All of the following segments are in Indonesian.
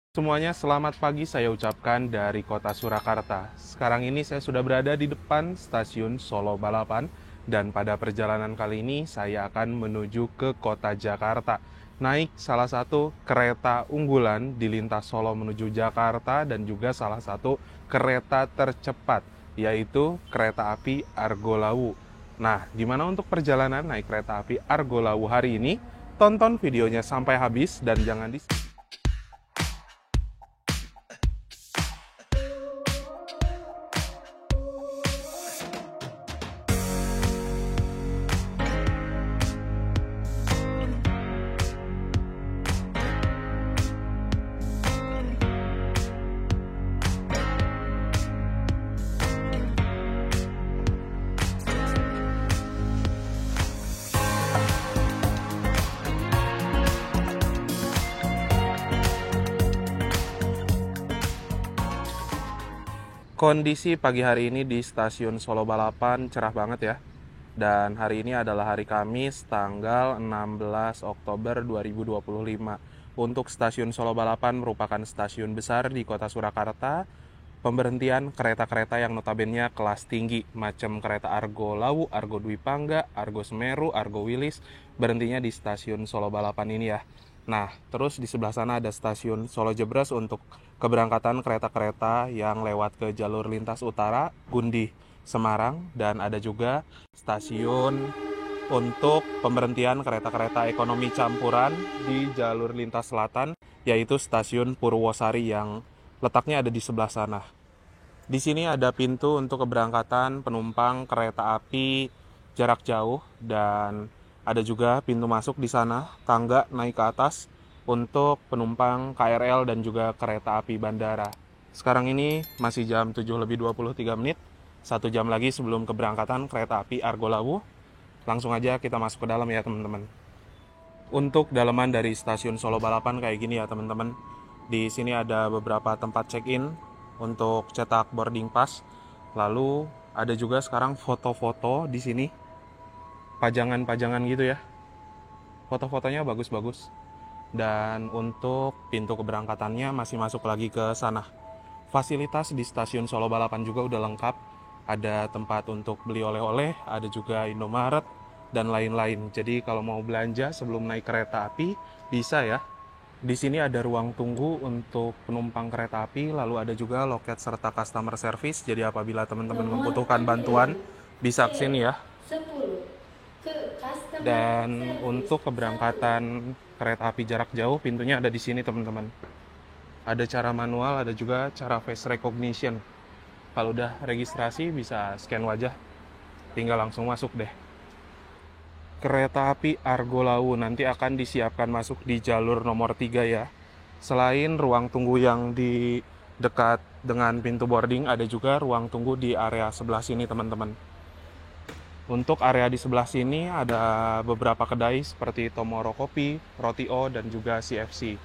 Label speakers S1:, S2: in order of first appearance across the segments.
S1: Semuanya selamat pagi saya ucapkan dari kota Surakarta. Sekarang ini saya sudah berada di depan stasiun Solo Balapan dan pada perjalanan kali ini saya akan menuju ke kota Jakarta. Naik salah satu kereta unggulan di lintas Solo menuju Jakarta dan juga salah satu kereta tercepat yaitu kereta api Argo Lawu. Nah, gimana untuk perjalanan naik kereta api Argo Lawu hari ini? Tonton videonya sampai habis dan jangan di Kondisi pagi hari ini di stasiun Solo Balapan cerah banget ya. Dan hari ini adalah hari Kamis tanggal 16 Oktober 2025. Untuk stasiun Solo Balapan merupakan stasiun besar di kota Surakarta. Pemberhentian kereta-kereta yang notabene kelas tinggi macam kereta Argo Lawu, Argo Dwi Pangga, Argo Semeru, Argo Wilis berhentinya di stasiun Solo Balapan ini ya. Nah, terus di sebelah sana ada stasiun Solo Jebres untuk keberangkatan kereta-kereta yang lewat ke jalur lintas utara, Gundi, Semarang, dan ada juga stasiun untuk pemberhentian kereta-kereta ekonomi campuran di jalur lintas selatan, yaitu stasiun Purwosari yang letaknya ada di sebelah sana. Di sini ada pintu untuk keberangkatan penumpang kereta api jarak jauh dan ada juga pintu masuk di sana, tangga naik ke atas untuk penumpang KRL dan juga kereta api bandara. Sekarang ini masih jam 7:23, 1 jam lagi sebelum keberangkatan kereta api Argo Lawu. Langsung aja kita masuk ke dalam ya teman-teman. Untuk dalaman dari stasiun Solo Balapan kayak gini ya teman-teman. Di sini ada beberapa tempat check-in untuk cetak boarding pass. Lalu ada juga sekarang foto-foto di sini. Pajangan-pajangan gitu ya. Foto-fotonya bagus-bagus. Dan untuk pintu keberangkatannya masih masuk lagi ke sana. Fasilitas di stasiun Solo Balapan juga udah lengkap. Ada tempat untuk beli oleh-oleh, ada juga Indomaret, dan lain-lain. Jadi kalau mau belanja sebelum naik kereta api, bisa ya. Di sini ada ruang tunggu untuk penumpang kereta api, lalu ada juga loket serta customer service. Jadi apabila teman-teman membutuhkan bantuan, bisa ke sini ya. Dan untuk keberangkatan kereta api jarak jauh, pintunya ada di sini teman-teman. Ada cara manual, ada juga cara face recognition. Kalau udah registrasi bisa scan wajah, tinggal langsung masuk deh. Kereta api Argo Lawu nanti akan disiapkan masuk di jalur nomor 3 ya. Selain ruang tunggu yang di dekat dengan pintu boarding, ada juga ruang tunggu di area sebelah sini teman-teman. Untuk area di sebelah sini ada beberapa kedai seperti Tomoro Kopi, Roti O, dan juga CFC.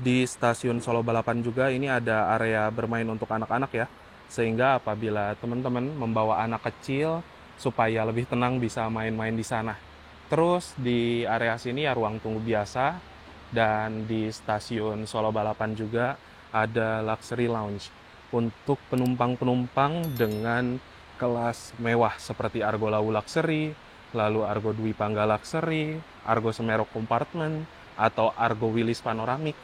S1: Di stasiun Solo Balapan juga ini ada area bermain untuk anak-anak ya. Sehingga apabila teman-teman membawa anak kecil supaya lebih tenang bisa main-main di sana. Terus di area sini ya ruang tunggu biasa dan di stasiun Solo Balapan juga ada luxury lounge untuk penumpang-penumpang dengan kelas mewah seperti Argo Lawu Luxury, lalu Argo Dwi Pangga Luxury, Argo Semeru Compartment, atau Argo Wilis Panoramik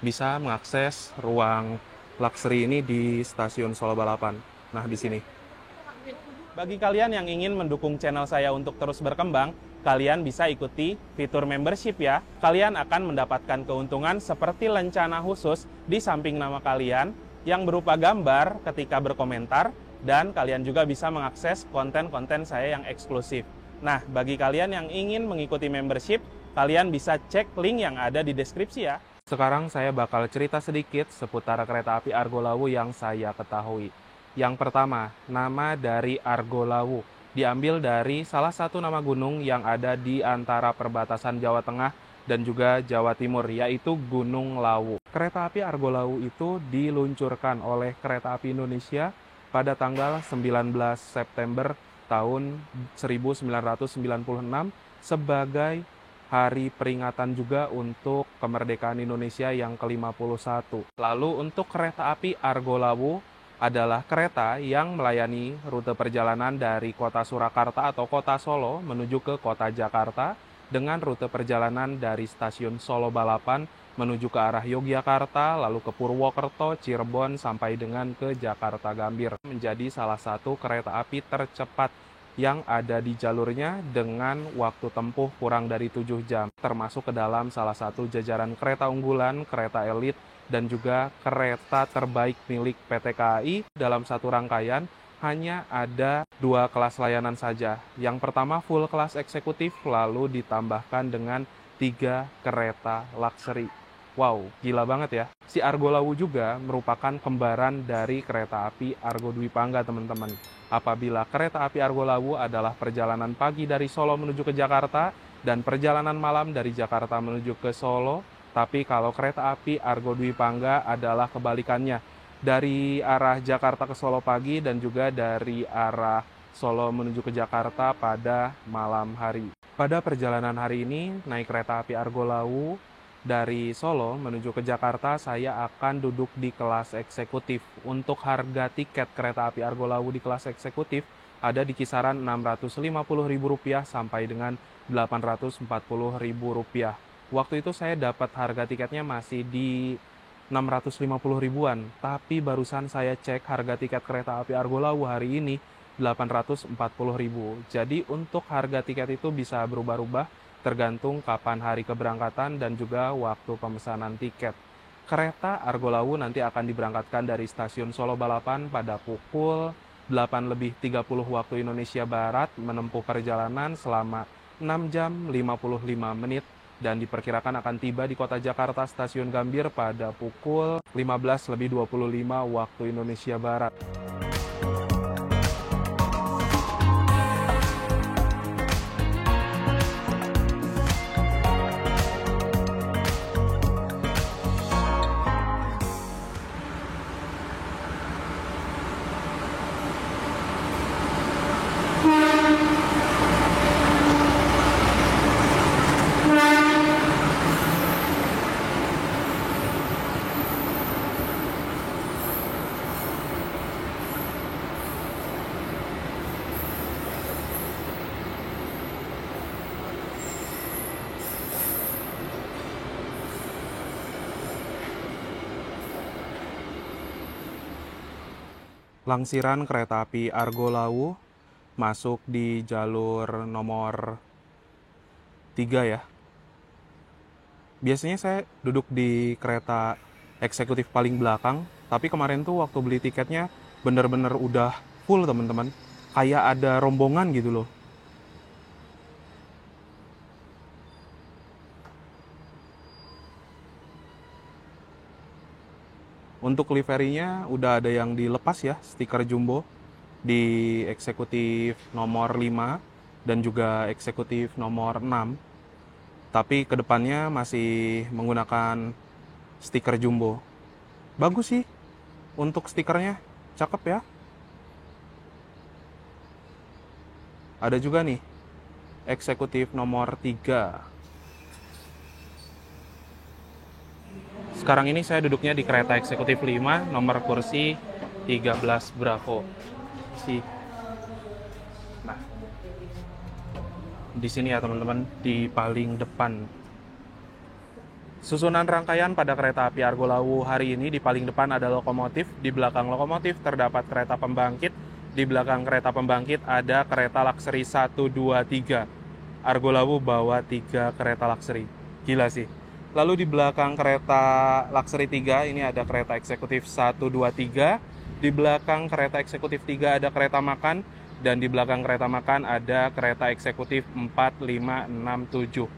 S1: bisa mengakses ruang luxury ini di stasiun Solo Balapan. Nah, di sini. Bagi kalian yang ingin mendukung channel saya untuk terus berkembang, kalian bisa ikuti fitur membership ya. Kalian akan mendapatkan keuntungan seperti lencana khusus di samping nama kalian yang berupa gambar ketika berkomentar, dan kalian juga bisa mengakses konten-konten saya yang eksklusif. Nah, bagi kalian yang ingin mengikuti membership, kalian bisa cek link yang ada di deskripsi ya. Sekarang saya bakal cerita sedikit seputar kereta api Argo Lawu yang saya ketahui. Yang pertama, nama dari Argo Lawu diambil dari salah satu nama gunung yang ada di antara perbatasan Jawa Tengah dan juga Jawa Timur, yaitu Gunung Lawu. Kereta api Argo Lawu itu diluncurkan oleh Kereta Api Indonesia pada tanggal 19 September tahun 1996 sebagai hari peringatan juga untuk kemerdekaan Indonesia yang ke-51. Lalu untuk kereta api Argo Lawu adalah kereta yang melayani rute perjalanan dari kota Surakarta atau kota Solo menuju ke kota Jakarta dengan rute perjalanan dari stasiun Solo Balapan menuju ke arah Yogyakarta, lalu ke Purwokerto, Cirebon, sampai dengan ke Jakarta Gambir. Menjadi salah satu kereta api tercepat yang ada di jalurnya dengan waktu tempuh kurang dari 7 jam, termasuk ke dalam salah satu jajaran kereta unggulan, kereta elit, dan juga kereta terbaik milik PT KAI. Dalam satu rangkaian hanya ada 2 kelas layanan saja. Yang pertama full kelas eksekutif, lalu ditambahkan dengan 3 kereta luxury. Wow, gila banget ya. Si Argo Lawu juga merupakan kembaran dari kereta api Argo Dwi Pangga, teman-teman. Apabila kereta api Argo Lawu adalah perjalanan pagi dari Solo menuju ke Jakarta dan perjalanan malam dari Jakarta menuju ke Solo, tapi kalau kereta api Argo Dwi Pangga adalah kebalikannya, dari arah Jakarta ke Solo pagi dan juga dari arah Solo menuju ke Jakarta pada malam hari. Pada perjalanan hari ini, naik kereta api Argo Lawu dari Solo menuju ke Jakarta, saya akan duduk di kelas eksekutif. Untuk harga tiket kereta api Argo Lawu di kelas eksekutif ada di kisaran Rp650.000 sampai dengan Rp840.000. Waktu itu saya dapat harga tiketnya masih di 650 ribuan, tapi barusan saya cek harga tiket kereta api Argo Lawu hari ini 840.000. Jadi untuk harga tiket itu bisa berubah-ubah tergantung kapan hari keberangkatan dan juga waktu pemesanan tiket. Kereta Argo Lawu nanti akan diberangkatkan dari stasiun Solo Balapan pada pukul 8.30 waktu Indonesia Barat, menempuh perjalanan selama 6 jam 55 menit dan diperkirakan akan tiba di kota Jakarta stasiun Gambir pada pukul 15.25 waktu Indonesia Barat. Langsiran kereta api Argo Lawu masuk di jalur nomor 3 ya. Biasanya saya duduk di kereta eksekutif paling belakang, tapi kemarin tuh waktu beli tiketnya bener-bener udah full, teman-teman. Kayak ada rombongan gitu loh. Untuk liverinya udah ada yang dilepas ya, stiker jumbo di eksekutif nomor 5 dan juga eksekutif nomor 6. Tapi kedepannya masih menggunakan stiker jumbo. Bagus sih untuk stikernya, cakep ya. Ada juga nih eksekutif nomor 3. Sekarang ini saya duduknya di kereta eksekutif 5, nomor kursi 13 Bravo. Nah, di sini ya teman-teman, di paling depan. Susunan rangkaian pada kereta api Argo Lawu hari ini, di paling depan ada lokomotif, di belakang lokomotif terdapat kereta pembangkit, di belakang kereta pembangkit ada kereta luxury 1, 2, 3. Argo Lawu bawa 3 kereta luxury. Gila sih. Lalu di belakang kereta luxury 3 ini ada kereta eksekutif 1, 2, 3. Di belakang kereta eksekutif 3 ada kereta makan. Dan di belakang kereta makan ada kereta eksekutif 4, 5, 6, 7.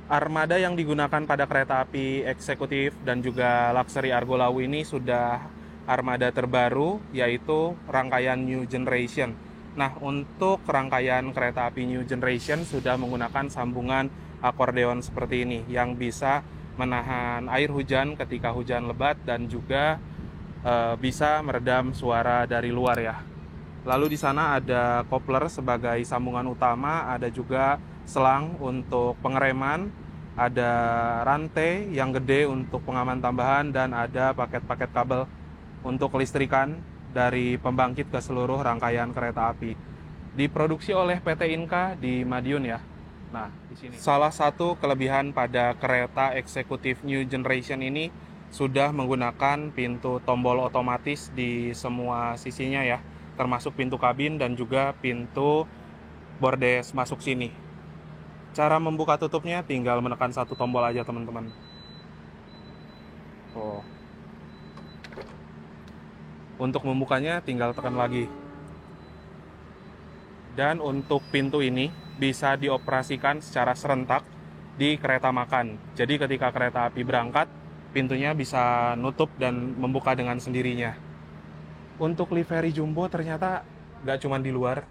S1: Armada yang digunakan pada kereta api eksekutif dan juga luxury Argo Lawu ini sudah armada terbaru, yaitu rangkaian New Generation. Nah, untuk rangkaian kereta api New Generation sudah menggunakan sambungan akordeon seperti ini yang bisa menahan air hujan ketika hujan lebat dan juga bisa meredam suara dari luar ya. Lalu di sana ada kopler sebagai sambungan utama, ada juga selang untuk pengereman, ada rantai yang gede untuk pengaman tambahan, dan ada paket-paket kabel untuk kelistrikan dari pembangkit ke seluruh rangkaian kereta api. Diproduksi oleh PT Inka di Madiun ya. Nah, di sini salah satu kelebihan pada kereta eksekutif New Generation ini sudah menggunakan pintu tombol otomatis di semua sisinya ya, termasuk pintu kabin dan juga pintu bordes masuk sini. Cara membuka tutupnya tinggal menekan satu tombol aja teman-teman. Oh. Untuk membukanya tinggal tekan lagi. Dan untuk pintu ini bisa dioperasikan secara serentak di kereta makan. Jadi ketika kereta api berangkat, pintunya bisa nutup dan membuka dengan sendirinya. Untuk livery jumbo ternyata nggak cuma di luar,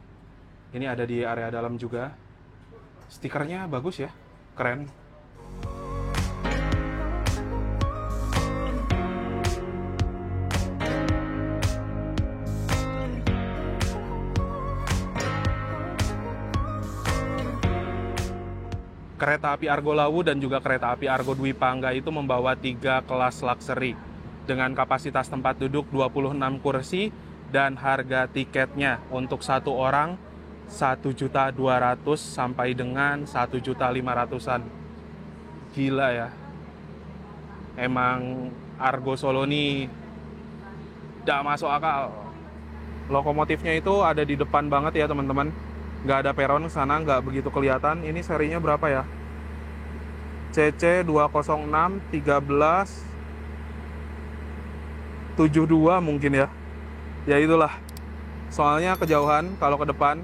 S1: ini ada di area dalam juga. Stikernya bagus ya, keren. Kereta api Argo Lawu dan juga kereta api Argo Dwi Pangga itu membawa 3 kelas luxury dengan kapasitas tempat duduk 26 kursi dan harga tiketnya untuk satu orang 1.200.000 sampai dengan 1.500.000-an. Gila ya. Emang Argo Solo ini gak masuk akal. Lokomotifnya itu ada di depan banget ya teman-teman. Nggak ada peron sana, nggak begitu kelihatan. Ini serinya berapa ya? CC 206 13 72 mungkin ya. Ya itulah. Soalnya kejauhan kalau ke depan.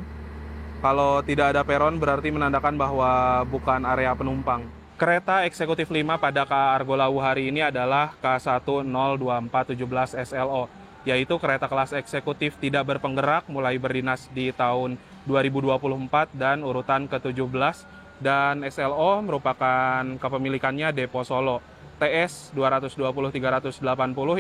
S1: Kalau tidak ada peron berarti menandakan bahwa bukan area penumpang. Kereta eksekutif 5 pada KA Argo Lawu hari ini adalah K102417 SLO, yaitu kereta kelas eksekutif tidak berpenggerak mulai berdinas di tahun 2024 dan urutan ke-17, dan SLO merupakan kepemilikannya Depo Solo. TS 220-380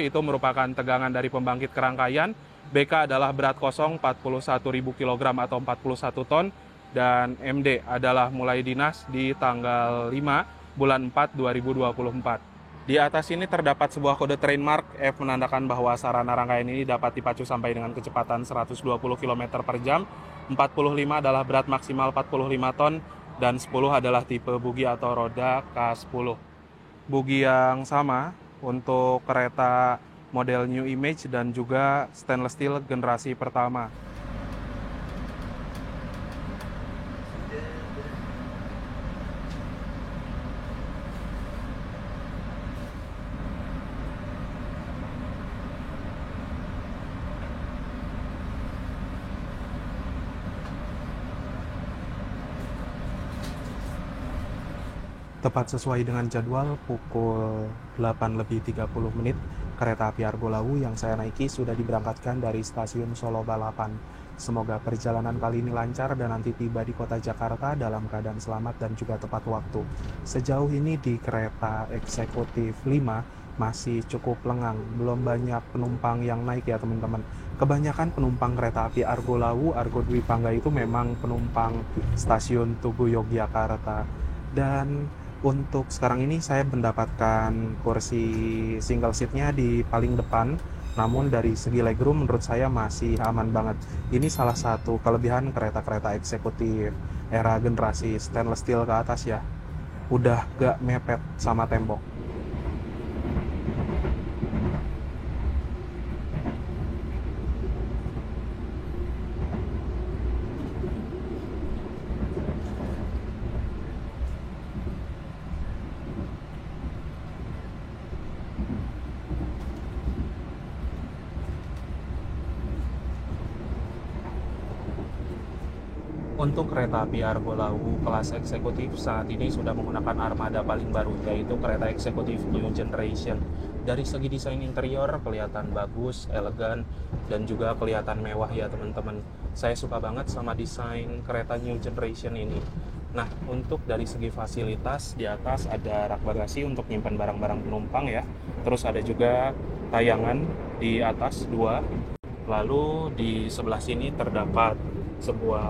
S1: itu merupakan tegangan dari pembangkit kerangkaian. BK adalah berat kosong 41.000 kg atau 41 ton, dan MD adalah mulai dinas di tanggal 5 bulan 4 2024. Di atas ini terdapat sebuah kode train mark F menandakan bahwa sarana rangkaian ini dapat dipacu sampai dengan kecepatan 120 km per jam. 45 adalah berat maksimal 45 ton dan 10 adalah tipe bugi atau roda K10. Bugi yang sama untuk kereta model New Image dan juga stainless steel generasi pertama. Tepat sesuai dengan jadwal pukul 8:30 kereta api Argo Lawu yang saya naiki sudah diberangkatkan dari stasiun Solo Balapan. Semoga perjalanan kali ini lancar dan nanti tiba di kota Jakarta dalam keadaan selamat dan juga tepat waktu. Sejauh ini di kereta eksekutif 5 masih cukup lengang, belum banyak penumpang yang naik ya teman-teman. Kebanyakan penumpang kereta api Argo Lawu, Argo Dwi Pangga itu memang penumpang stasiun Tugu Yogyakarta. Dan untuk sekarang ini saya mendapatkan kursi single seatnya di paling depan, namun dari segi legroom menurut saya masih aman banget. Ini salah satu kelebihan kereta-kereta eksekutif era generasi stainless steel ke atas ya, udah gak mepet sama tembok. Untuk kereta api Argo Lawu kelas eksekutif saat ini sudah menggunakan armada paling baru, yaitu kereta eksekutif New Generation. Dari segi desain interior kelihatan bagus, elegan, dan juga kelihatan mewah ya teman-teman. Saya suka banget sama desain kereta New Generation ini. Nah, untuk dari segi fasilitas, di atas ada rak bagasi untuk nyimpan barang-barang penumpang ya. Terus ada juga tayangan di atas dua. Lalu di sebelah sini terdapat sebuah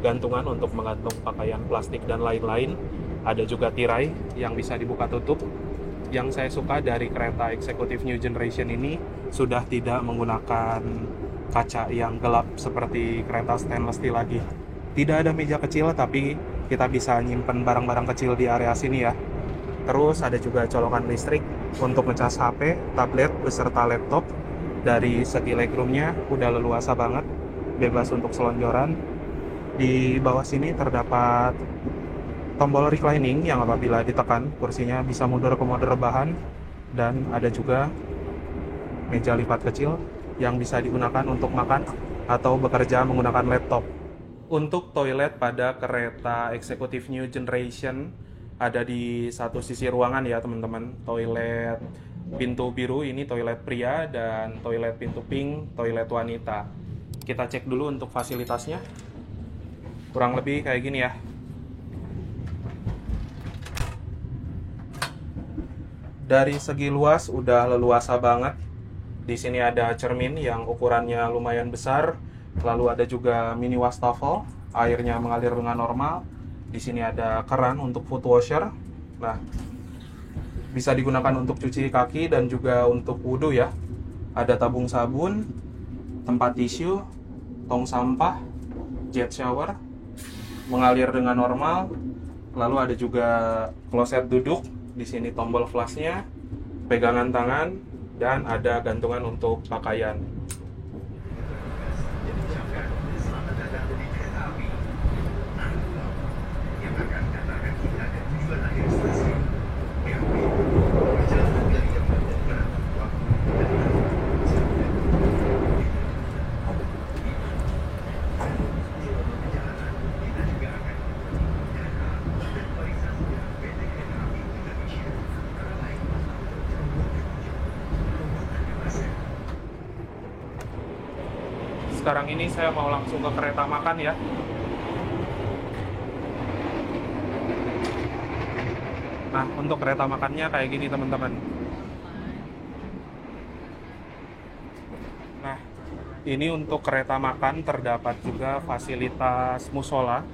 S1: gantungan untuk menggantung pakaian plastik dan lain-lain. Ada juga tirai yang bisa dibuka tutup. Yang saya suka dari kereta eksekutif New Generation ini sudah tidak menggunakan kaca yang gelap seperti kereta stainless steel lagi. Tidak ada meja kecil, tapi kita bisa nyimpen barang-barang kecil di area sini ya. Terus ada juga colokan listrik untuk ngecas HP, tablet, beserta laptop. Dari segi legroomnya udah leluasa banget, bebas untuk selonjoran. Di bawah sini terdapat tombol reclining yang apabila ditekan kursinya bisa mundur ke mode rebahan, dan ada juga meja lipat kecil yang bisa digunakan untuk makan atau bekerja menggunakan laptop. Untuk toilet pada kereta eksekutif New Generation ada di satu sisi ruangan ya teman-teman. Toilet pintu biru ini toilet pria, dan toilet pintu pink toilet wanita. Kita cek dulu untuk fasilitasnya. Kurang lebih kayak gini ya. Dari segi luas udah leluasa banget. Di sini ada cermin yang ukurannya lumayan besar. Lalu ada juga mini wastafel, airnya mengalir dengan normal. Di sini ada keran untuk foot washer. Nah, bisa digunakan untuk cuci kaki dan juga untuk wudhu ya. Ada tabung sabun, tempat tisu, tong sampah, jet shower, mengalir dengan normal. Lalu ada juga kloset duduk. Di sini tombol flashnya, pegangan tangan, dan ada gantungan untuk pakaian. Sekarang ini saya mau langsung ke kereta makan ya. Nah, untuk kereta makannya kayak gini teman-teman. Nah, ini untuk kereta makan terdapat juga fasilitas musola.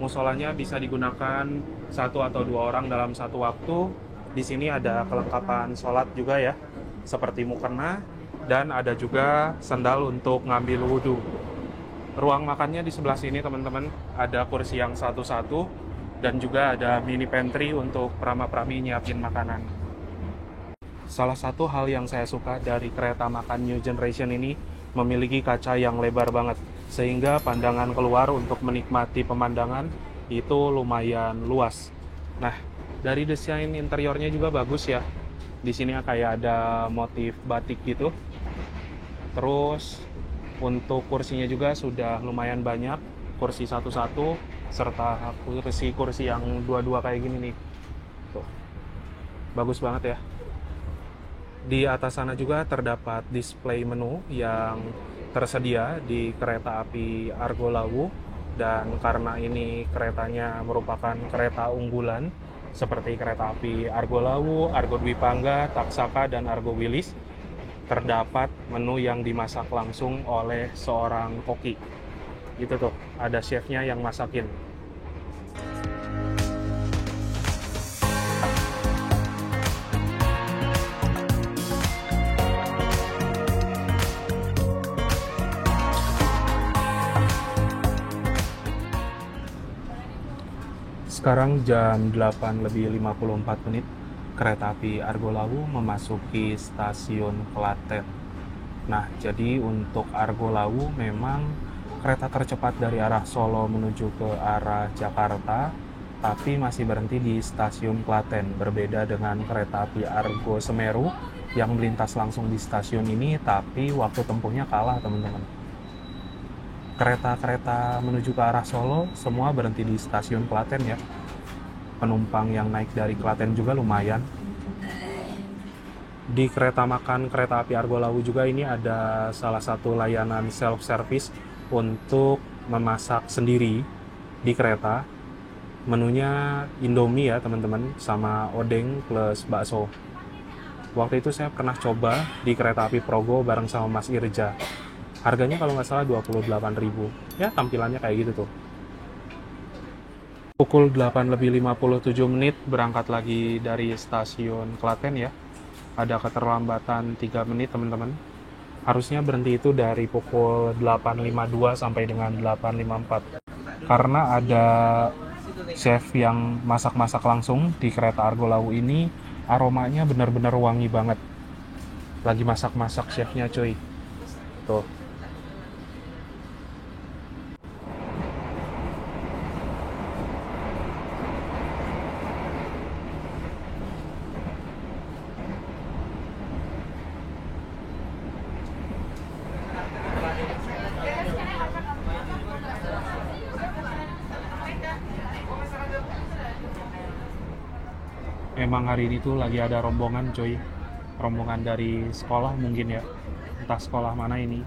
S1: Musolanya bisa digunakan satu atau dua orang dalam satu waktu. Di sini ada kelengkapan sholat juga ya, seperti mukena, dan ada juga sandal untuk ngambil wudhu. Ruang makannya di sebelah sini teman-teman, ada kursi yang satu-satu, dan juga ada mini pantry untuk prama-prami nyiapin makanan. Salah satu hal yang saya suka dari kereta makan New Generation ini memiliki kaca yang lebar banget, sehingga pandangan keluar untuk menikmati pemandangan itu lumayan luas. Nah, dari desain interiornya juga bagus ya. Di sini kayak ada motif batik gitu. Terus untuk kursinya juga sudah lumayan banyak, kursi satu-satu, serta kursi yang dua-dua kayak gini nih. Tuh. Bagus banget ya. Di atas sana juga terdapat display menu yang tersedia di kereta api Argo Lawu, dan karena ini keretanya merupakan kereta unggulan seperti kereta api Argo Lawu, Argo Dwi Pangga, Taksaka, dan Argo Wilis, terdapat menu yang dimasak langsung oleh seorang koki. Itu tuh, ada chefnya yang masakin. Sekarang jam 8:54, kereta api Argo Lawu memasuki stasiun Klaten. Nah, jadi untuk Argo Lawu memang kereta tercepat dari arah Solo menuju ke arah Jakarta, tapi masih berhenti di stasiun Klaten. Berbeda dengan kereta api Argo Semeru yang melintas langsung di stasiun ini, tapi waktu tempuhnya kalah teman-teman. Kereta-kereta menuju ke arah Solo semua berhenti di stasiun Klaten ya. Penumpang yang naik dari Klaten juga lumayan. Di kereta makan kereta api Argo Lawu juga ini ada salah satu layanan self-service untuk memasak sendiri di kereta. Menunya Indomie ya teman-teman, sama odeng plus bakso. Waktu itu saya pernah coba di kereta api Progo bareng sama Mas Irja. Harganya kalau nggak salah 28.000. Ya tampilannya kayak gitu tuh. Pukul 8 lebih 57 menit berangkat lagi dari stasiun Klaten ya. Ada keterlambatan 3 menit teman-teman. Harusnya berhenti itu dari pukul 8.52 sampai dengan 8.54. Karena ada chef yang masak-masak langsung di kereta Argo Lawu ini, aromanya benar-benar wangi banget. Lagi masak-masak chefnya cuy. Tuh. Emang hari ini tuh lagi ada rombongan cuy. Rombongan dari sekolah mungkin ya. Entah sekolah mana ini.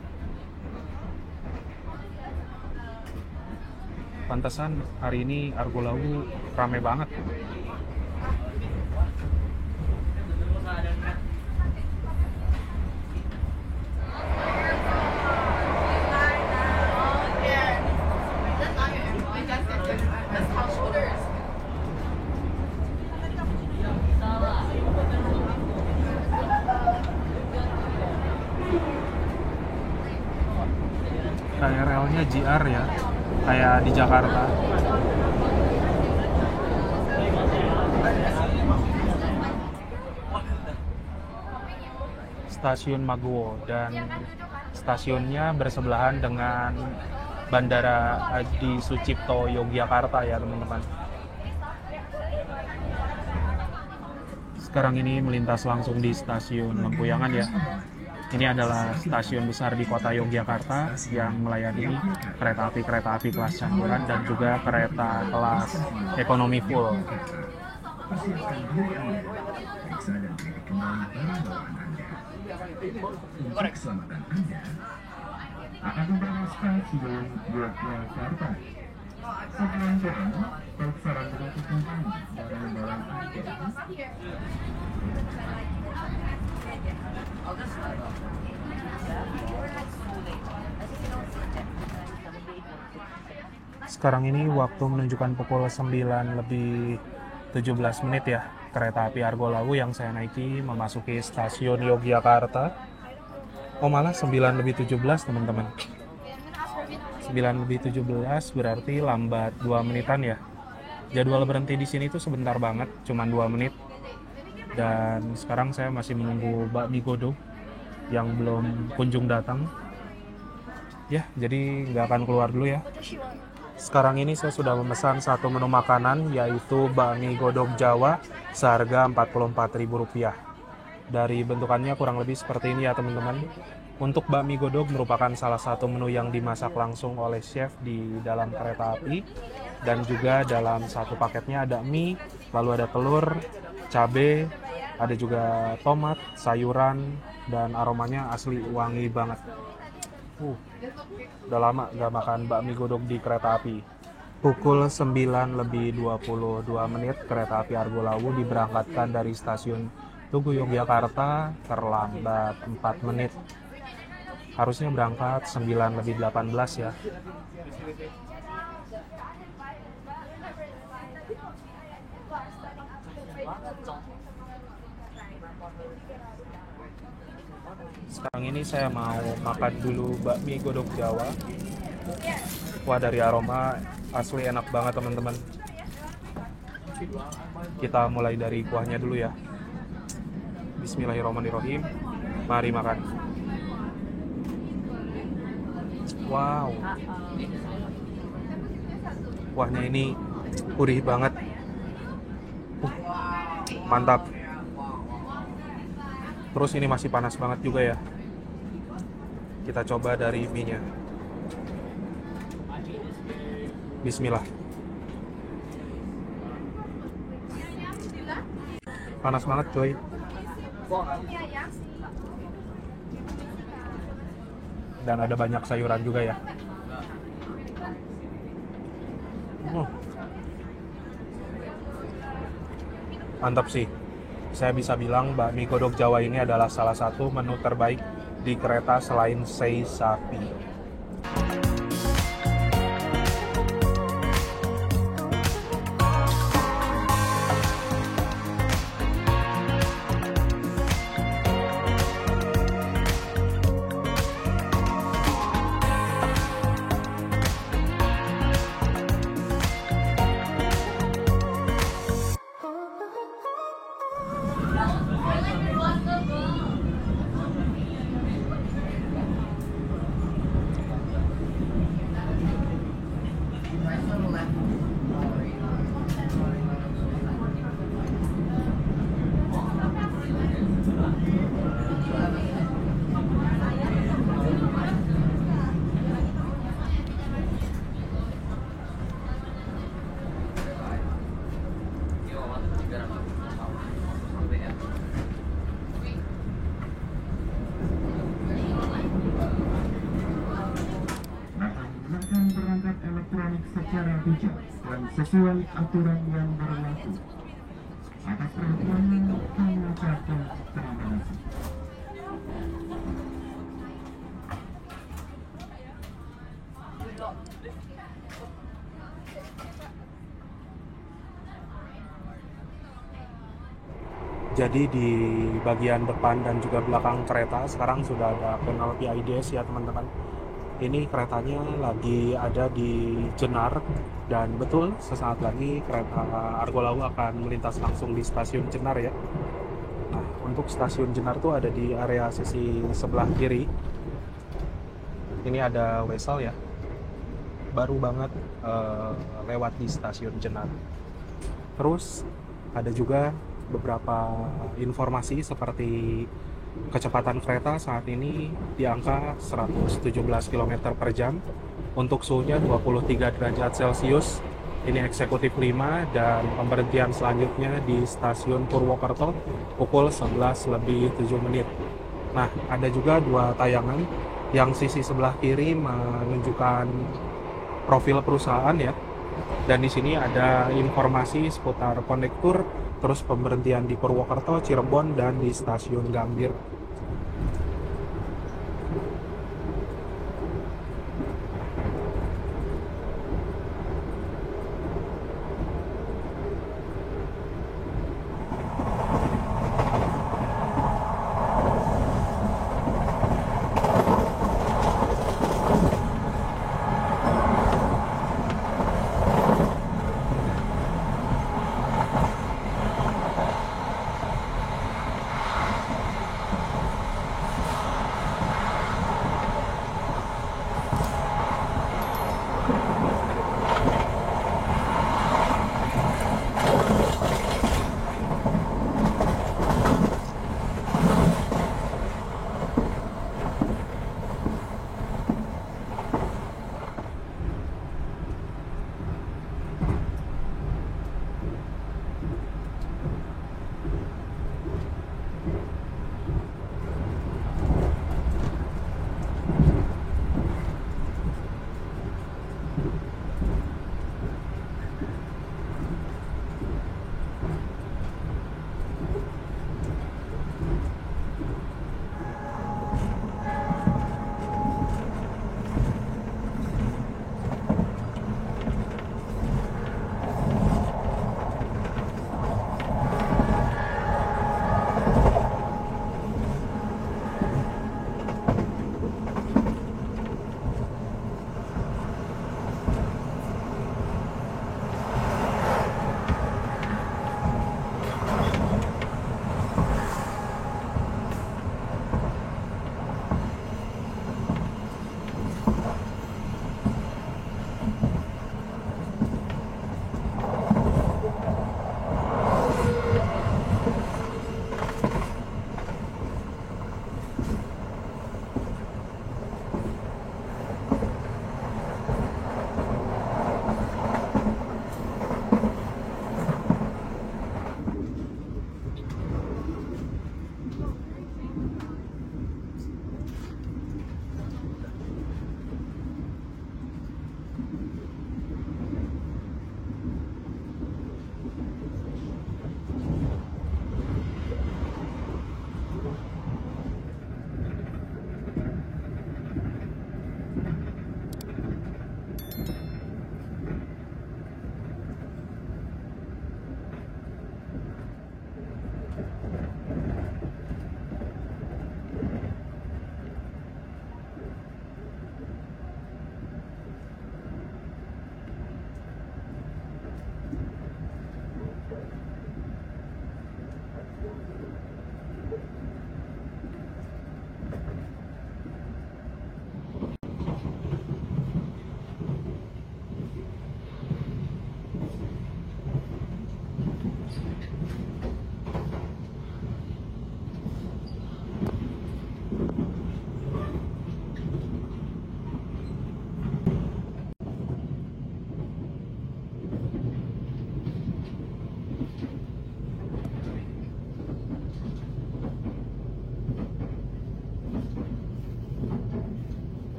S1: Pantesan hari ini Argo Lawu rame banget. KRL-nya JR ya, kayak di Jakarta. Stasiun Maguwo, dan stasiunnya bersebelahan dengan Bandara Adi Sucipto Yogyakarta ya teman-teman. Sekarang ini melintas langsung di stasiun Lempuyangan ya. Ini adalah stasiun besar di kota Yogyakarta yang melayani kereta api kelas campuran dan juga kereta kelas ekonomi full.
S2: Keselamatan Anda akan membawa stasiun Yogyakarta. Sebelum turun, saran berlakukan dalam membawa Anda.
S1: Sekarang ini waktu menunjukkan pukul 9 lebih 17 menit ya. Kereta api Argo Lawu yang saya naiki memasuki stasiun Yogyakarta. Oh malah 9 lebih 17 teman-teman. 9 lebih 17 berarti lambat 2 menitan ya. Jadwal berhenti di sini tuh sebentar banget, cuman 2 menit. Dan sekarang saya masih menunggu bakmi godog yang belum kunjung datang. Ya, jadi nggak akan keluar dulu ya. Sekarang ini saya sudah memesan satu menu makanan, yaitu bakmi godog Jawa seharga Rp44.000. Dari bentukannya kurang lebih seperti ini ya teman-teman. Untuk bakmi godog merupakan salah satu menu yang dimasak langsung oleh chef di dalam kereta api. Dan juga dalam satu paketnya ada mie, lalu ada telur, cabai, ada juga tomat, sayuran, dan aromanya asli wangi banget. Udah lama gak makan bakmi godog di kereta api. Pukul 9 lebih 22 menit kereta api Argo Lawu diberangkatkan dari stasiun Tugu Yogyakarta terlambat 4 menit. Harusnya berangkat 9 lebih 18 ya. Sekarang ini saya mau makan dulu bakmi godog Jawa. Wah, dari aroma asli enak banget teman-teman. Kita mulai dari kuahnya dulu ya. Bismillahirrahmanirrahim. Mari makan. Wow. Kuahnya ini gurih banget. Mantap. Terus ini masih panas banget juga ya. Kita coba dari mie-nya. Bismillah. Panas banget coy. Dan ada banyak sayuran juga ya. Mantap sih. Saya bisa bilang bakmi godok Jawa ini adalah salah satu menu terbaik di kereta selain sei sapi.
S2: Menggunakan perangkat elektronik secara bijak dan sesuai aturan yang berlaku. Atas perhatiannya kami ucapkan terima kasih.
S1: Jadi di bagian depan dan juga belakang kereta sekarang sudah ada panel PIDS ya teman-teman. Ini keretanya lagi ada di Jenar dan betul sesaat lagi kereta Argo Lawu akan melintas langsung di stasiun Jenar ya. Nah, untuk stasiun Jenar tuh ada di area sisi sebelah kiri. Ini ada Wesel ya. Baru banget lewat di stasiun Jenar. Terus ada juga beberapa informasi seperti kecepatan kereta saat ini di angka 117 km per jam, untuk suhunya 23 derajat Celcius, ini eksekutif 5, dan pemberhentian selanjutnya di stasiun Purwokerto pukul 11 lebih 7 menit. Nah, ada juga dua tayangan, yang sisi sebelah kiri menunjukkan profil perusahaan ya, dan di sini ada informasi seputar kondektur, terus pemberhentian di Purwokerto, Cirebon, dan di stasiun Gambir.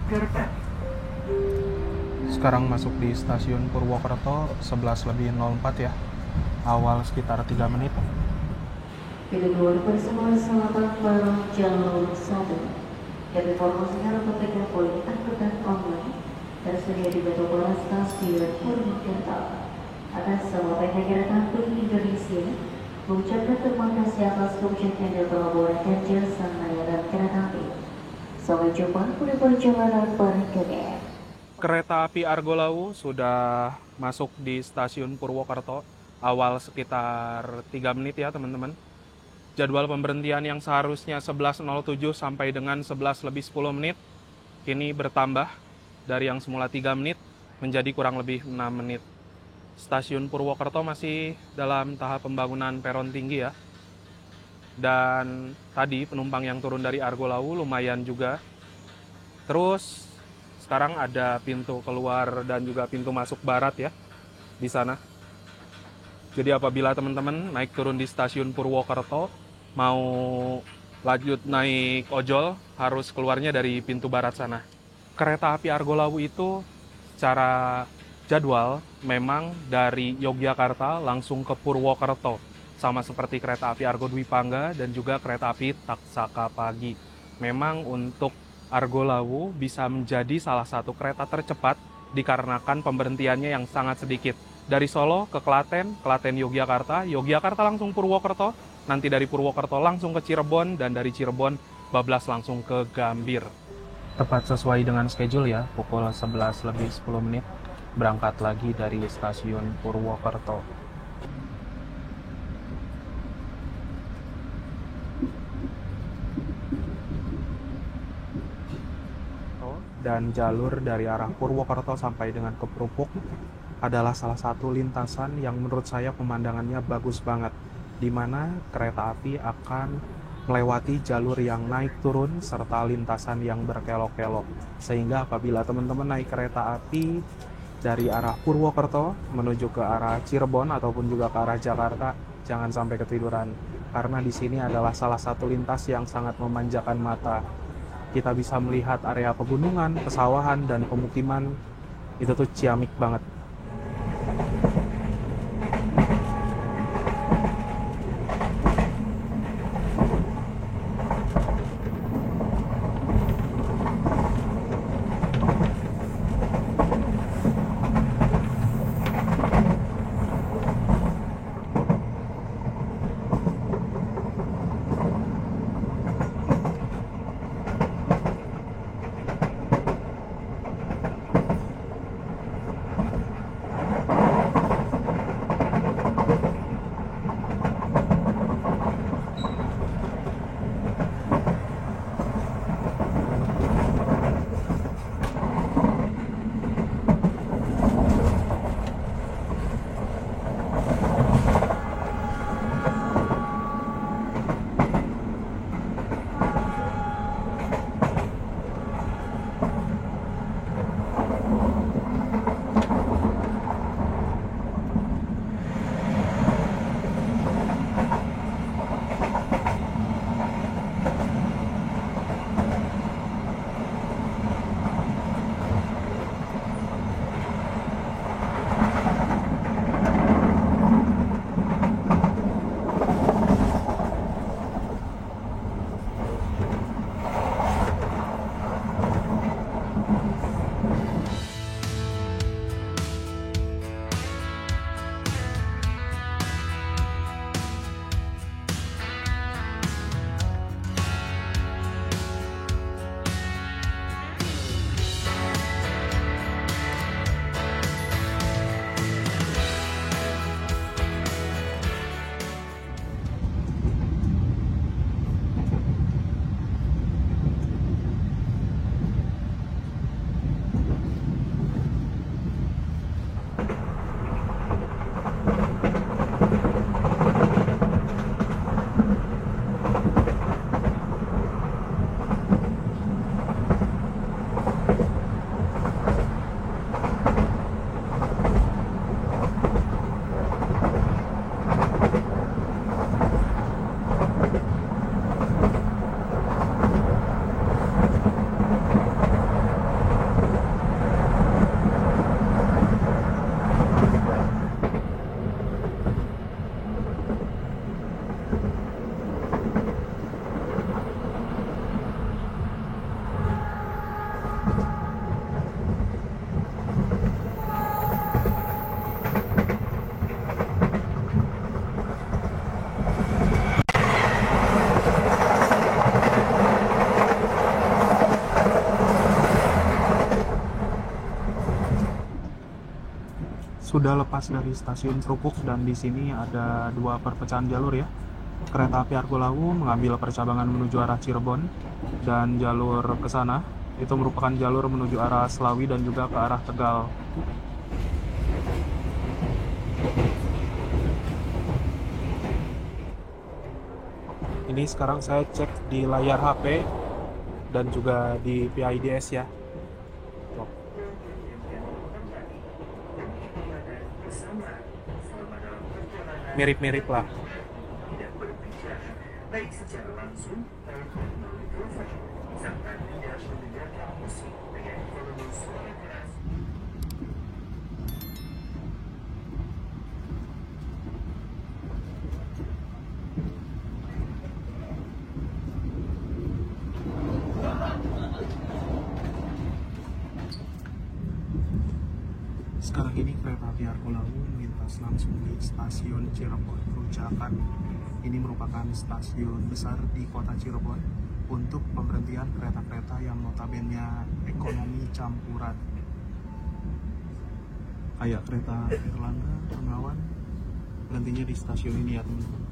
S2: Kereta.
S1: Sekarang masuk di stasiun Purwokerto 11:04 ya. Awal sekitar 3 menit.
S3: Pintu keluar bersama selatan peron jalur 1. Dan informasinya dapat dilakukan angkutan online tersedia di batu bola stasiun Purwokerto. Atas semua PT Kereta Api Indonesia mengucapkan terima kasih atas kebijakan dan pelaburan jasa layanan kereta api. Sampai jumpa pada perjalanan berikutnya.
S1: Kereta api Argo Lawu sudah masuk di stasiun Purwokerto awal sekitar 3 menit ya teman-teman. Jadwal pemberhentian yang seharusnya 11.07 sampai dengan 11:10 menit kini bertambah dari yang semula 3 menit menjadi kurang lebih 6 menit. Stasiun Purwokerto masih dalam tahap pembangunan peron tinggi ya. Dan tadi penumpang yang turun dari Argo Lawu lumayan juga. Terus sekarang ada pintu keluar dan juga pintu masuk barat ya di sana. Jadi apabila teman-teman naik turun di stasiun Purwokerto mau lanjut naik ojol harus keluarnya dari pintu barat sana. Kereta api Argo Lawu itu secara jadwal memang dari Yogyakarta langsung ke Purwokerto. Sama seperti kereta api Argo Dwi Pangga dan juga kereta api Taksaka Pagi. Memang untuk Argo Lawu bisa menjadi salah satu kereta tercepat dikarenakan pemberhentiannya yang sangat sedikit. Dari Solo ke Klaten, Klaten Yogyakarta, Yogyakarta langsung Purwokerto, nanti dari Purwokerto langsung ke Cirebon, dan dari Cirebon bablas langsung ke Gambir. Tepat sesuai dengan schedule ya, pukul 11:10 menit berangkat lagi dari stasiun Purwokerto. Dan jalur dari arah Purwokerto sampai dengan ke Krupuk adalah salah satu lintasan yang menurut saya pemandangannya bagus banget, di mana kereta api akan melewati jalur yang naik turun serta lintasan yang berkelok-kelok. Sehingga apabila teman-teman naik kereta api dari arah Purwokerto menuju ke arah Cirebon ataupun juga ke arah Jakarta, jangan sampai ketiduran, karena di sini adalah salah satu lintas yang sangat memanjakan mata. Kita bisa melihat area pegunungan, pesawahan, dan pemukiman. Itu tuh ciamik banget. sudah lepas dari stasiun Krukuk dan di sini ada dua perpecahan jalur ya. Kereta api Argo Lawu mengambil percabangan menuju arah Cirebon dan jalur ke sana itu merupakan jalur menuju arah Slawi dan juga ke arah Tegal. Ini sekarang saya cek di layar HP dan juga di PIDS ya. Mirip-mirip lah.
S2: Baik secara langsung maupun melalui mikrofon, serta tidak mendengarkan musik dengan volume suara keras.
S1: Sekarang ini kereta api Argo Lawu melintas langsung di stasiun Cirebon Krujakan. Ini merupakan stasiun besar di kota Cirebon untuk pemberhentian kereta-kereta yang notabene ekonomi campuran. Kayak kereta Erlangga, Bengawan, berhentinya di stasiun ini ya teman-teman.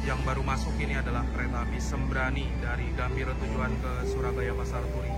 S1: Yang baru masuk ini adalah kereta api Sembrani dari Gambir tujuan ke Surabaya Pasar Turi.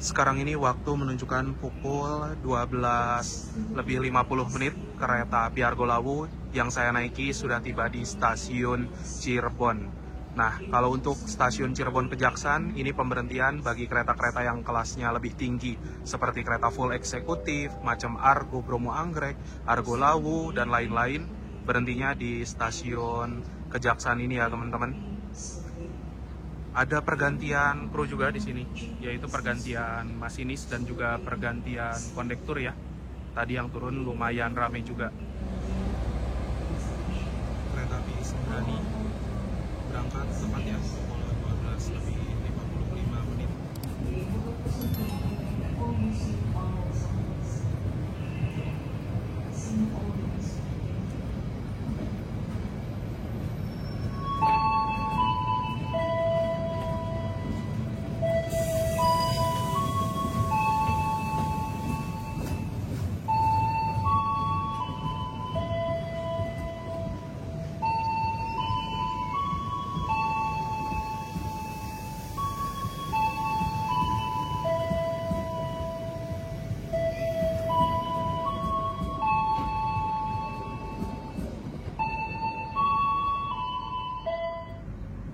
S1: Sekarang ini waktu menunjukkan pukul 12:50. Kereta api Argo Lawu yang saya naiki sudah tiba di stasiun Cirebon. Nah, kalau untuk stasiun Cirebon Kejaksan, ini pemberhentian bagi kereta-kereta yang kelasnya lebih tinggi, seperti kereta full eksekutif, macam Argo Bromo Anggrek, Argo Lawu, dan lain-lain, berhentinya di stasiun Kejaksan ini ya teman-teman. Ada pergantian kru juga di sini, yaitu pergantian masinis dan juga pergantian kondektur ya. Tadi yang turun lumayan ramai juga. Kereta api Sembrani berangkat tepatnya pukul 12:55.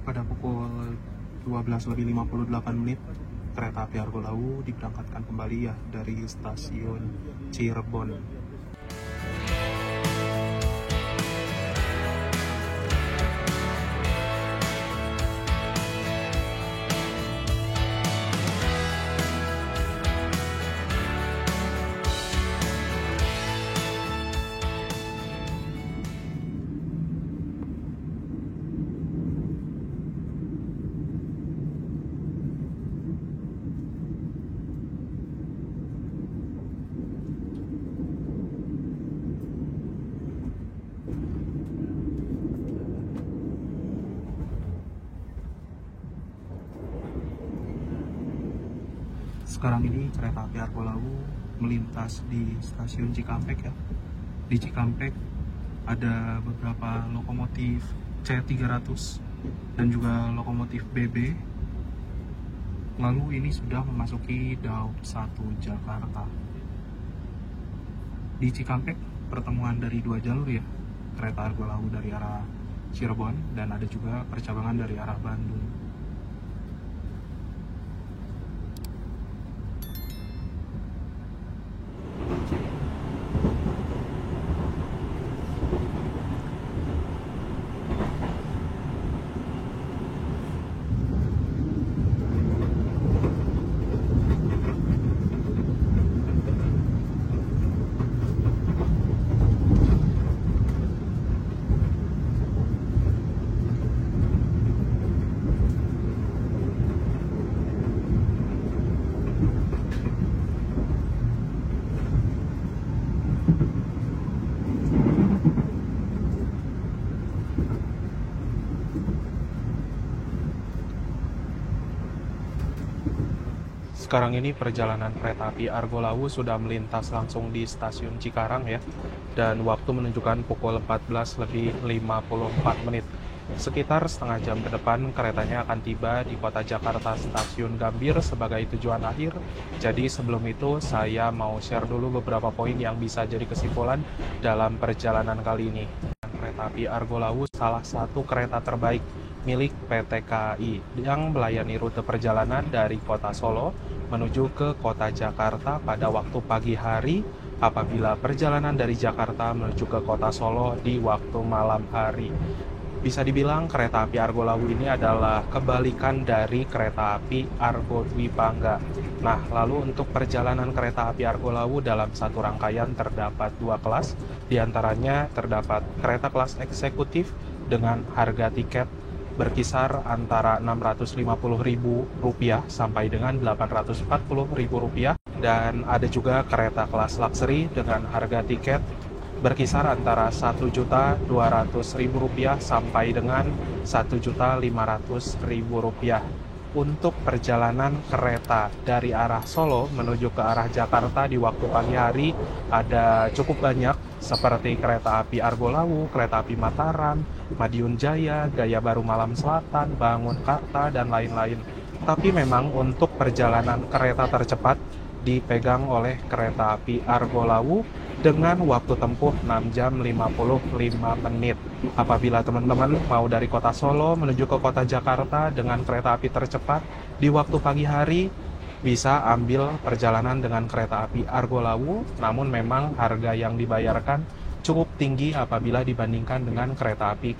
S1: Pada pukul 12:58, kereta api Argo Lawu diberangkatkan kembali ya dari stasiun Cirebon. Sekarang ini kereta api Argo Lawu melintas di stasiun Cikampek ya. Di Cikampek ada beberapa lokomotif C300 dan juga lokomotif BB. Lalu ini sudah memasuki Daup 1 Jakarta. Di Cikampek pertemuan dari dua jalur ya. Kereta Argo Lawu dari arah Cirebon dan ada juga percabangan dari arah Bandung. Sekarang ini perjalanan kereta api Argo Lawu sudah melintas langsung di stasiun Cikarang ya. Dan waktu menunjukkan pukul 14 lebih 54 menit. Sekitar setengah jam ke depan keretanya akan tiba di kota Jakarta Stasiun Gambir sebagai tujuan akhir. Jadi sebelum itu saya mau share dulu beberapa poin yang bisa jadi kesimpulan dalam perjalanan kali ini. Kereta api Argo Lawu salah satu kereta terbaik milik PT KAI yang melayani rute perjalanan dari kota Solo menuju ke kota Jakarta pada waktu pagi hari apabila perjalanan dari Jakarta menuju ke kota Solo di waktu malam hari. Bisa dibilang kereta api Argo Lawu ini adalah kebalikan dari kereta api Argo Dwi Bangga. Nah, lalu untuk perjalanan kereta api Argo Lawu dalam satu rangkaian terdapat 2 kelas. Di antaranya terdapat kereta kelas eksekutif dengan harga tiket berkisar antara Rp650.000 sampai dengan Rp840.000. Dan ada juga kereta kelas luxury dengan harga tiket berkisar antara Rp1.200.000 sampai dengan Rp1.500.000. Untuk perjalanan kereta dari arah Solo menuju ke arah Jakarta di waktu pagi hari ada cukup banyak seperti kereta api Argo Lawu, kereta api Mataram, Madiun Jaya, Gaya Baru Malam Selatan, Bangun Karta, dan lain-lain. Tapi memang untuk perjalanan kereta tercepat dipegang oleh kereta api Argo Lawu dengan waktu tempuh 6 jam 55 menit. Apabila teman-teman mau dari kota Solo menuju ke kota Jakarta dengan kereta api tercepat di waktu pagi hari, bisa ambil perjalanan dengan kereta api Argo Lawu, namun memang harga yang dibayarkan cukup tinggi apabila dibandingkan dengan kereta api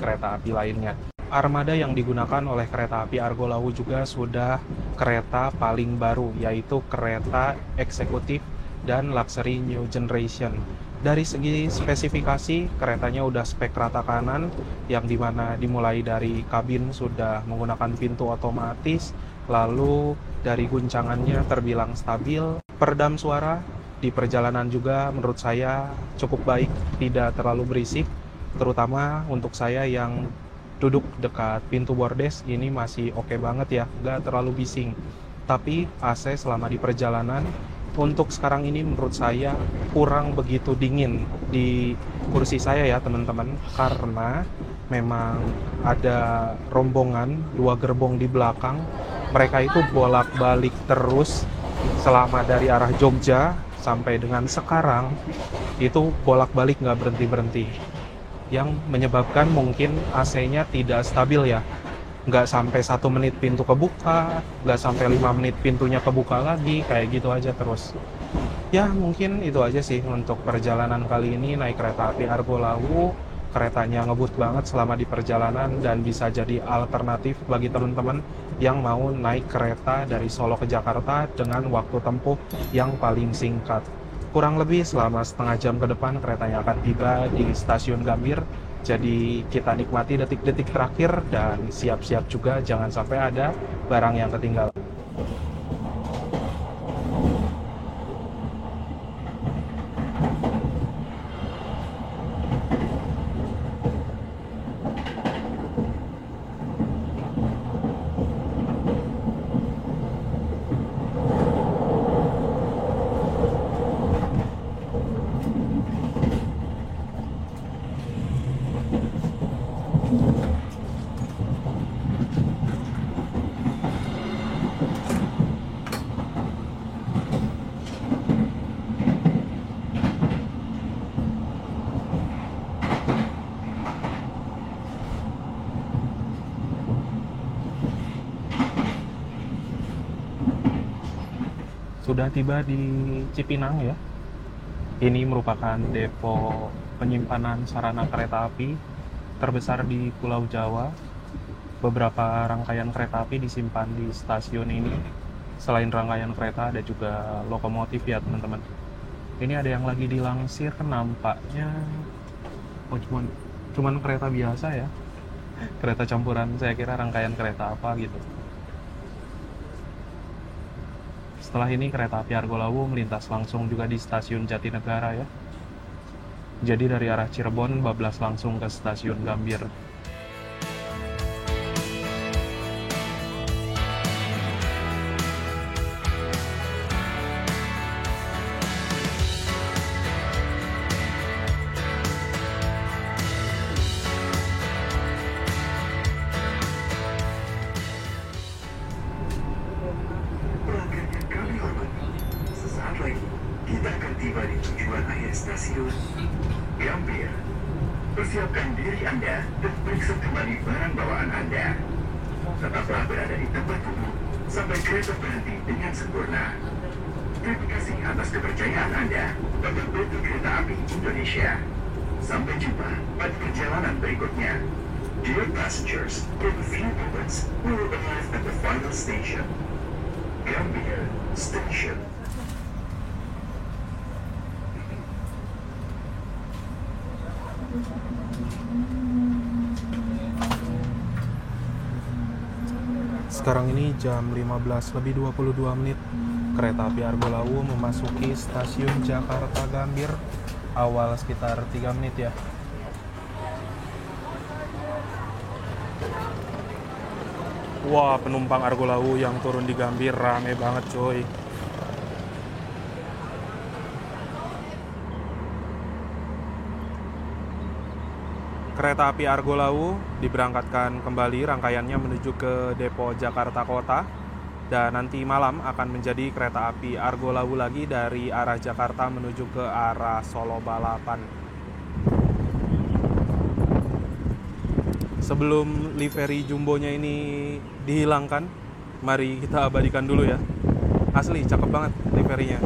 S1: lainnya. Armada yang digunakan oleh kereta api Argo Lawu juga sudah kereta paling baru, yaitu kereta eksekutif dan luxury new generation. Dari segi spesifikasi, keretanya udah spek rata kanan, yang dimana dimulai dari kabin sudah menggunakan pintu otomatis, lalu dari guncangannya terbilang stabil. Peredam suara di perjalanan juga menurut saya cukup baik, tidak terlalu berisik, terutama untuk saya yang duduk dekat pintu bordes ini masih oke banget ya, nggak terlalu bising. Tapi AC selama di perjalanan untuk sekarang ini menurut saya kurang begitu dingin di kursi saya ya teman-teman, karena memang ada rombongan 2 gerbong di belakang. Mereka itu bolak-balik terus selama dari arah Jogja sampai dengan sekarang, itu bolak-balik nggak berhenti-berhenti, yang menyebabkan mungkin AC-nya tidak stabil ya. Nggak sampai 1 menit pintu kebuka, nggak sampai 5 menit pintunya kebuka lagi, kayak gitu aja terus. Ya mungkin itu aja sih untuk perjalanan kali ini naik kereta api Argo Lawu. Keretanya ngebut banget selama di perjalanan dan bisa jadi alternatif bagi teman-teman yang mau naik kereta dari Solo ke Jakarta dengan waktu tempuh yang paling singkat. Kurang lebih selama setengah jam ke depan keretanya akan tiba di stasiun Gambir. Jadi kita nikmati detik-detik terakhir dan siap-siap juga jangan sampai ada barang yang ketinggalan. Sudah tiba di Cipinang ya. Ini merupakan depo penyimpanan sarana kereta api terbesar di Pulau Jawa. Beberapa rangkaian kereta api disimpan di stasiun ini. Selain rangkaian kereta ada juga lokomotif ya teman-teman. Ini ada yang lagi dilansir, nampaknya cuman kereta biasa ya. Kereta campuran, saya kira rangkaian kereta apa gitu. Setelah ini kereta api Argo Lawu melintas langsung juga di stasiun Jatinegara ya. Jadi dari arah Cirebon bablas langsung ke stasiun Gambir.
S2: Kita akan tiba di tujuan akhir stasiun Gambir. Persiapkan diri Anda dan periksa kembali barang bawaan Anda. Tetaplah berada di tempat duduk sampai kereta berhenti dengan sempurna. Terima kasih atas kepercayaan Anda pada PT Kereta Api Indonesia. Sampai jumpa pada perjalanan berikutnya. Dear passengers, in a few moments, we will arrive at the final station, Gambir Station.
S1: Sekarang ini jam 15:22. Kereta api Argo Lawu memasuki stasiun Jakarta Gambir awal sekitar 3 menit ya. Wah, penumpang Argo Lawu yang turun di Gambir rame banget coy. Kereta api Argo Lawu diberangkatkan kembali rangkaiannya menuju ke Depo Jakarta Kota. Dan nanti malam akan menjadi kereta api Argo Lawu lagi dari arah Jakarta menuju ke arah Solo Balapan. Sebelum livery jumbonya ini dihilangkan, mari kita abadikan dulu ya. Asli, cakep banget liverynya.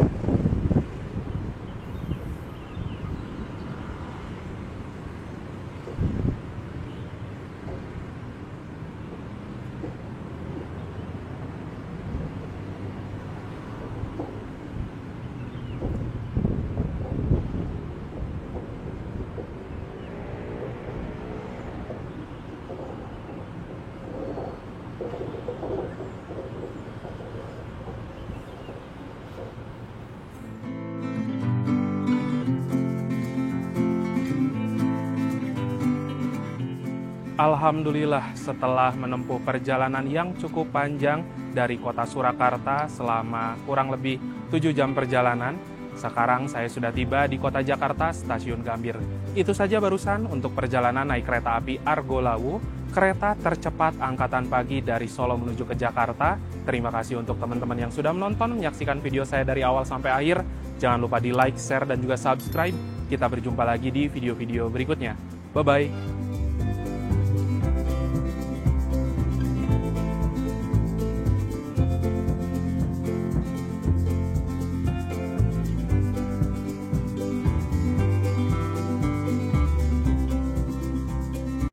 S1: Alhamdulillah, setelah menempuh perjalanan yang cukup panjang dari kota Surakarta selama kurang lebih 7 jam perjalanan, sekarang saya sudah tiba di kota Jakarta, stasiun Gambir. Itu saja barusan untuk perjalanan naik kereta api Argo Lawu, kereta tercepat angkatan pagi dari Solo menuju ke Jakarta. Terima kasih untuk teman-teman yang sudah menonton, menyaksikan video saya dari awal sampai akhir. Jangan lupa di like, share, dan juga subscribe. Kita berjumpa lagi di video-video berikutnya. Bye-bye.